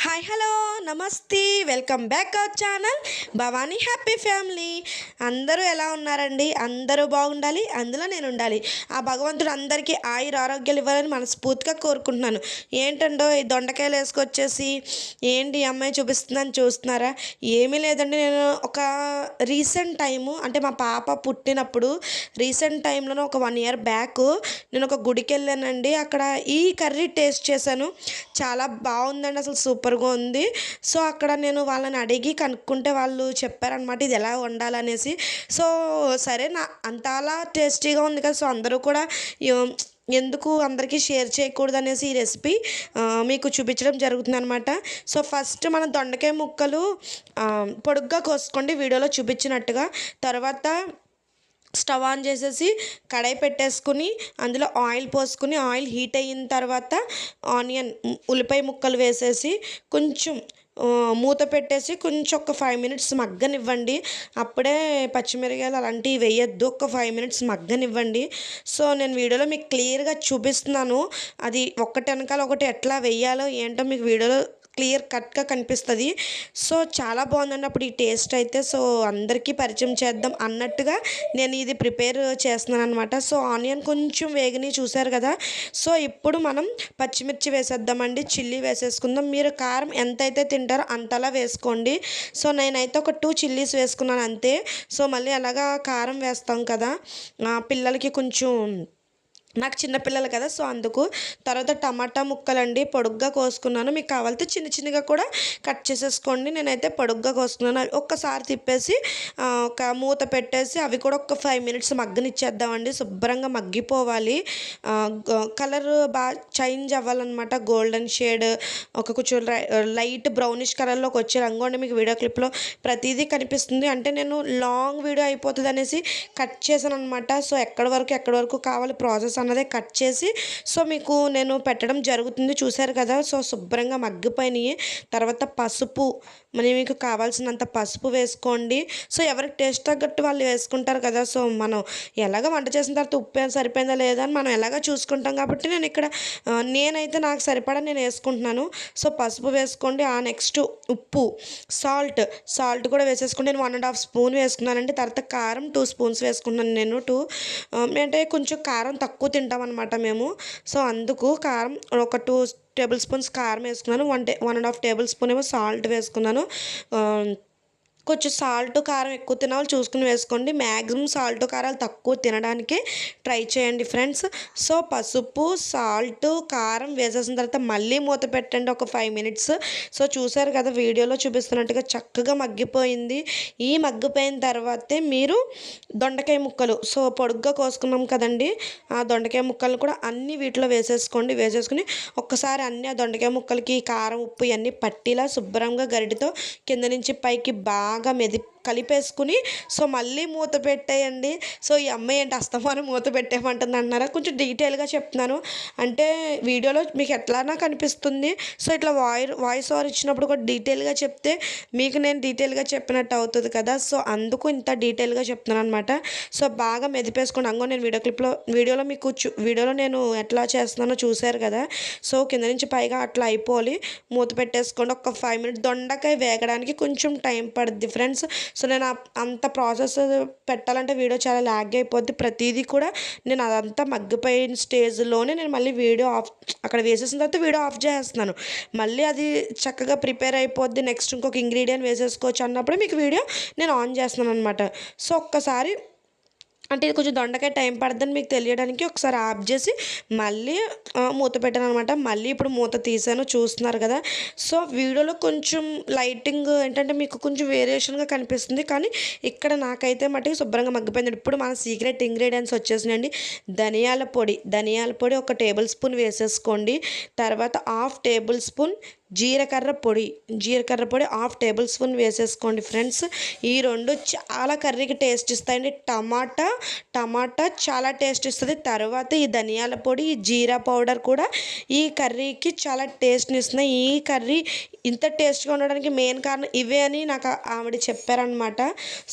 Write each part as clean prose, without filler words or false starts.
Hi hello నమస్తే welcome back our channel Bhavani happy family. అందరూ ఎలా ఉన్నారండి? అందరూ బాగుండాలి, అందులో నేను ఉండాలి. ఆ భగవంతుడు అందరికీ ఆయుర ఆరోగ్యాలు ఇవ్వాలని మనస్ఫూర్తిగా కోరుకుంటున్నాను. ఏంటండో ఈ దొండకాయలు వేసుకొచ్చేసి ఏంటి ఈ అమ్మాయి చూపిస్తుందని చూస్తున్నారా? ఏమీ లేదండి. నేను ఒక రీసెంట్ టైము అంటే మా పాప పుట్టినప్పుడు రీసెంట్ టైంలోనే ఒక 1 year బ్యాక్ నేను ఒక గుడికి వెళ్ళానండి. అక్కడ ఈ కర్రీ టేస్ట్ చేశాను. చాలా బాగుందండి, అసలు సూపర్గా ఉంది. సో అక్కడ నేను వాళ్ళని అడిగి కనుక్కుంటే వాళ్ళు చెప్పారనమాట ఇది ఎలా వండాలనేసి. సో సరే నా అంతలా టేస్టీగా ఉంది కదా, సో అందరూ కూడా ఎందుకు అందరికీ షేర్ చేయకూడదు అనేసి ఈ రెసిపీ మీకు చూపించడం జరుగుతుందనమాట. సో ఫస్ట్ మనం దొండకాయ ముక్కలు పొడుగ్గా కోసుకోండి వీడియోలో చూపించినట్టుగా. తర్వాత స్టవ్ ఆన్ చేసేసి కడాయి పెట్టేసుకుని అందులో ఆయిల్ పోసుకుని ఆయిల్ హీట్ అయిన తర్వాత ఉల్లిపాయ ముక్కలు వేసేసి కొంచెం మూత పెట్టేసి కొంచెం ఒక 5 minutes మగ్గనివ్వండి. అప్పుడే పచ్చిమిరకాయలు అలాంటివి వేయొద్దు, ఒక 5 minutes మగ్గనివ్వండి. సో నేను వీడియోలో మీకు క్లియర్గా చూపిస్తున్నాను, అది ఒకటి వెనకాల ఒకటి ఎట్లా వేయాలో ఏంటో మీకు వీడియోలో క్లియర్ కట్గా కనిపిస్తుంది. సో చాలా బాగుందండి అప్పుడు ఈ టేస్ట్ అయితే. సో అందరికీ పరిచయం చేద్దాం అన్నట్టుగా నేను ఇది ప్రిపేర్ చేస్తున్నాను అనమాట. సో ఆనియన్ కొంచెం వేగిని చూసారు కదా. సో ఇప్పుడు మనం పచ్చిమిర్చి వేసేద్దామండి, చిల్లీ వేసేసుకుందాం. మీరు కారం ఎంతైతే తింటారో అంతలా వేసుకోండి. సో నేనైతే ఒక 2 చిల్లీస్ వేసుకున్నాను అంతే. సో మళ్ళీ అలాగా కారం వేస్తాం కదా పిల్లలకి, కొంచెం నాకు చిన్నపిల్లలు కదా, సో అందుకు. తర్వాత టమాటా ముక్కలండి పొడుగ్గా కోసుకున్నాను. మీకు కావాలితే చిన్న చిన్నగా కూడా కట్ చేసేసుకోండి. నేనైతే పొడుగ్గా కోసుకున్నాను. అవి ఒక్కసారి తిప్పేసి ఒక మూత పెట్టేసి అవి కూడా ఒక 5 minutes మగ్గనిచ్చేద్దామండి. శుభ్రంగా మగ్గిపోవాలి, కలర్ బాగా చేంజ్ అవ్వాలన్నమాట. గోల్డెన్ షేడ్ ఒక కొంచెం లైట్ బ్రౌనిష్ కలర్లోకి వచ్చే రంగు అండి. మీకు వీడియో క్లిప్లో ప్రతిదీ కనిపిస్తుంది. అంటే నేను లాంగ్ వీడియో అయిపోతుంది అనేసి కట్ చేశాను అనమాట. సో ఎక్కడి వరకు కావాలి ప్రాసెస్ అన్నదే కట్ చేసి సో మీకు నేను పెట్టడం జరుగుతుంది. చూశారు కదా. సో శుభ్రంగా మగ్గిపోయినాయి. తర్వాత పసుపు, మరి మీకు కావాల్సినంత పసుపు వేసుకోండి. సో ఎవరికి టేస్ట్ తగ్గట్టు వాళ్ళు వేసుకుంటారు కదా. సో మనం ఎలాగ వంట చేసిన తర్వాత ఉప్పు సరిపోయిందా లేదా అని మనం ఎలాగ చూసుకుంటాం కాబట్టి నేను ఇక్కడ నేనైతే నాకు సరిపడా నేను వేసుకుంటున్నాను. సో పసుపు వేసుకోండి. నెక్స్ట్ ఉప్పు, సాల్ట్ కూడా వేసేసుకోండి. నేను 1.5 spoon వేసుకున్నానండి. తర్వాత కారం 2 spoons వేసుకున్నాను నేను. అంటే కొంచెం కారం తక్కువ తింటాం అనమాట మేము. సో అందుకు కారం ఒక 2 tablespoons కారం వేసుకున్నాను. 1.5 tablespoon ఏమో సాల్ట్ వేసుకున్నాను. కొంచెం సాల్ట్ కారం ఎక్కువ తినాలి చూసుకుని వేసుకోండి. మ్యాక్సిమం సాల్ట్ కారాలు తక్కువ తినడానికి ట్రై చేయండి ఫ్రెండ్స్. సో పసుపు, సాల్ట్, కారం వేసేసిన తర్వాత మళ్ళీ మూత పెట్టండి ఒక 5 minutes. సో చూసారు కదా వీడియోలో చూపిస్తున్నట్టుగా చక్కగా మగ్గిపోయింది. ఈ మగ్గిపోయిన తర్వాతే మీరు దొండకాయ ముక్కలు సో పొడుగ్గా కోసుకున్నాం కదండి, ఆ దొండకాయ ముక్కలు కూడా అన్ని వీటిలో వేసేసుకుని ఒక్కసారి అన్ని ఆ దొండకాయ ముక్కలకి కారం ఉప్పు ఇవన్నీ పట్టిలా శుభ్రంగా గరిటతో కింద నుంచి పైకి బాగా కలిపేసుకుని సో మళ్ళీ మూత పెట్టేయండి. సో ఈ అమ్మాయి ఏంటి అస్తమానం మూత పెట్టేయమంటుంది అన్నారా? కొంచెం డీటెయిల్గా చెప్తున్నాను, అంటే వీడియోలో మీకు ఎట్లానా కనిపిస్తుంది. సో ఇట్లా వాయిస్ ఓవర్ ఇచ్చినప్పుడు కూడా డీటెయిల్గా చెప్తే మీకు నేను డీటెయిల్గా చెప్పినట్టు అవుతుంది కదా. సో అందుకు ఇంత డీటెయిల్గా చెప్తున్నాను అనమాట. సో బాగా మెదిపేసుకోండి. అంగో నేను వీడియోలో మీకు వీడియోలో నేను ఎట్లా చేస్తున్నానో చూశారు కదా. సో కింద నుంచి పైగా అట్లా అయిపోవాలి. మూత పెట్టేసుకోండి ఒక 5 minutes. దొండకాయ వేగడానికి కొంచెం టైం పడుద్ది ఫ్రెండ్స్. సో నేను అంత ప్రాసెస్ పెట్టాలంటే వీడియో చాలా ల్యాగ్ అయిపోద్ది. ప్రతిదీ కూడా నేను అదంతా మగ్గిపోయిన స్టేజ్లోనే నేను మళ్ళీ వీడియో ఆఫ్ అక్కడ వేసేసిన తర్వాత వీడియో ఆఫ్ చేస్తున్నాను. మళ్ళీ అది చక్కగా ప్రిపేర్ అయిపోద్ది. నెక్స్ట్ ఇంకొక ఇంగ్రీడియంట్ వేసేసుకోవచ్చు అన్నప్పుడు మీకు వీడియో నేను ఆన్ చేస్తున్నాను అనమాట. సో ఒక్కసారి అంటే ఇది కొంచెం దొండకాయ టైం పడుతుందని మీకు తెలియడానికి ఒకసారి ఆఫ్ చేసి మళ్ళీ మూత పెట్టాను అనమాట. మళ్ళీ ఇప్పుడు మూత తీసాను చూస్తున్నారు కదా. సో వీడియోలో కొంచెం లైటింగ్ ఏంటంటే మీకు కొంచెం వేరియేషన్గా కనిపిస్తుంది, కానీ ఇక్కడ నాకైతే మటుకు శుభ్రంగా మగ్గిపోయింది. ఇప్పుడు మన సీక్రెట్ ఇంగ్రీడియంట్స్ వచ్చేసినాయండి. ధనియాల పొడి ఒక 1 tablespoon వేసేసుకోండి. తర్వాత 1/2 tablespoon జీలకర్ర పొడి 1/2 tablespoon వేసేసుకోండి ఫ్రెండ్స్. ఈ రెండు చాలా కర్రీకి టేస్ట్ ఇస్తాయండి. టమాటా చాలా టేస్ట్ ఇస్తుంది. తర్వాత ఈ ధనియాల పొడి, ఈ జీరా పౌడర్ కూడా ఈ కర్రీకి చాలా టేస్ట్ని ఇస్తున్నాయి. ఈ కర్రీ ఇంత టేస్ట్గా ఉండడానికి మెయిన్ కారణం ఇవే అని నాకు ఆవిడ చెప్పారనమాట.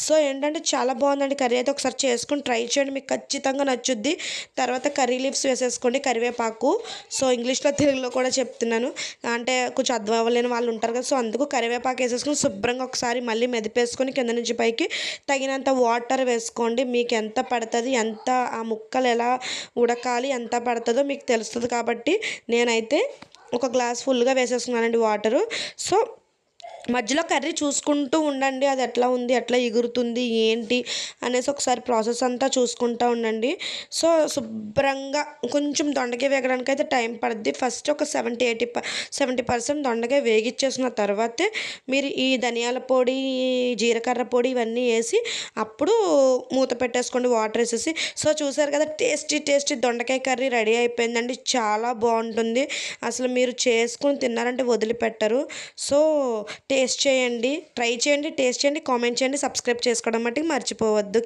సో ఏంటంటే చాలా బాగుందండి కర్రీ అయితే. ఒకసారి చేసుకుని ట్రై చేయండి, మీకు ఖచ్చితంగా నచ్చుద్ది. తర్వాత కర్రీ లీవ్స్ వేసేసుకోండి, కరివేపాకు. సో ఇంగ్లీష్లో తెలుగులో కూడా చెప్తున్నాను, అంటే కొంచెం అర్థం అవ్వలేని వాళ్ళు ఉంటారు కదా, సో అందుకు కరివేపాకు వేసేసుకుని శుభ్రంగా ఒకసారి మళ్ళీ మెదిపేసుకొని కింద నుంచి పైకి తగినంత వాటర్ వేసుకోండి. మీకు ఎంత పడుతుంది, ఎంత ఆ ముక్కలు ఎలా ఉడకాలి, ఎంత పడుతుందో మీకు తెలుస్తుంది. కాబట్టి నేనైతే ఒక గ్లాస్ ఫుల్గా వేసేసుకున్నానండి వాటరు. సో మధ్యలో కర్రీ చూసుకుంటూ ఉండండి, అది ఎట్లా ఉంది, ఎట్లా ఎగురుతుంది ఏంటి అనేసి ఒకసారి ప్రాసెస్ అంతా చూసుకుంటూ ఉండండి. సో శుభ్రంగా కొంచెం దొండకాయ వేగడానికి అయితే టైం పడుద్ది. ఫస్ట్ ఒక 70% దొండకాయ వేగిచ్చేసిన తర్వాతే మీరు ఈ ధనియాల పొడి, జీలకర్ర పొడి ఇవన్నీ వేసి అప్పుడు మూత పెట్టేసుకోండి వాటర్ వేసేసి. సో చూసారు కదా, టేస్టీ దొండకాయ కర్రీ రెడీ అయిపోయిందండి. చాలా బాగుంటుంది, అసలు మీరు చేసుకుని తిన్నారంటే వదిలిపెట్టరు. సో టేస్ట్ చేయండి, ట్రై చేయండి, టేస్ట్ చేయండి, కామెంట్ చేయండి, సబ్స్క్రైబ్ చేసుకోవడం మట్టుకు మర్చిపోవద్దు.